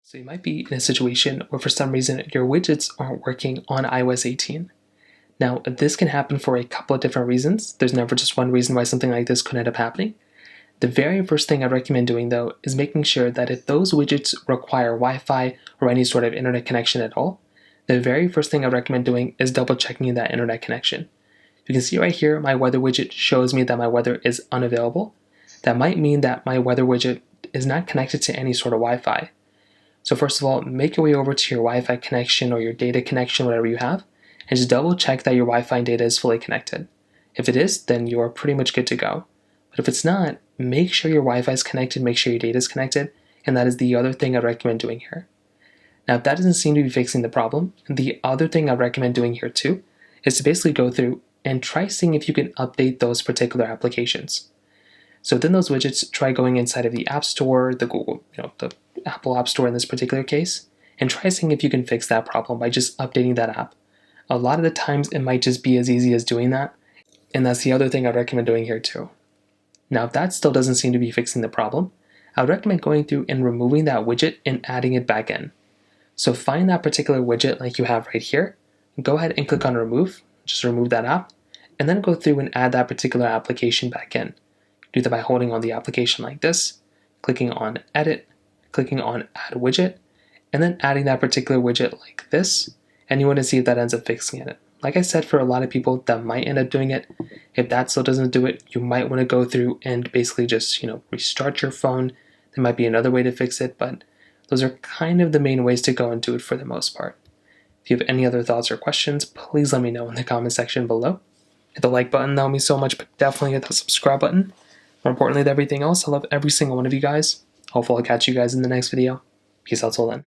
So you might be in a situation where for some reason your widgets aren't working on iOS 18. Now, this can happen for a couple of different reasons. There's never just one reason why something like this could end up happening. The very first thing I recommend doing though is making sure that if those widgets require Wi-Fi or any sort of internet connection at all, the very first thing I recommend doing is double checking that internet connection. You can see right here, my weather widget shows me that my weather is unavailable. That might mean that my weather widget is not connected to any sort of Wi-Fi. So first of all, make your way over to your Wi-Fi connection or your data connection, whatever you have, and just double check that your Wi-Fi and data is fully connected. If it is, then you're pretty much good to go. But if it's not, make sure your Wi-Fi is connected, make sure your data is connected, and that is the other thing I'd recommend doing here. Now, if that doesn't seem to be fixing the problem, the other thing I'd recommend doing here too is to basically go through and try seeing if you can update those particular applications. So within those widgets, try going inside of the App Store, the Google, the Apple App Store in this particular case, and try seeing if you can fix that problem by just updating that app. A lot of the times it might just be as easy as doing that, and that's the other thing I'd recommend doing here too. Now, if that still doesn't seem to be fixing the problem, I would recommend going through and removing that widget and adding it back in. So find that particular widget like you have right here, go ahead and click on remove, just remove that app, and then go through and add that particular application back in. Do that by holding on the application like this, clicking on edit, clicking on add widget, and then adding that particular widget like this, and you want to see if that ends up fixing it. Like I said, for a lot of people that might end up doing it. If that still doesn't do it, you might want to go through and basically just restart your phone. There might be another way to fix it, but those are kind of the main ways to go and do it for the most part. If you have any other thoughts or questions, please let me know in the comment section below. Hit the like button, that would mean so much, but definitely hit the subscribe button. More importantly than everything else, I love every single one of you guys. Hopefully I'll catch you guys in the next video. Peace out till then.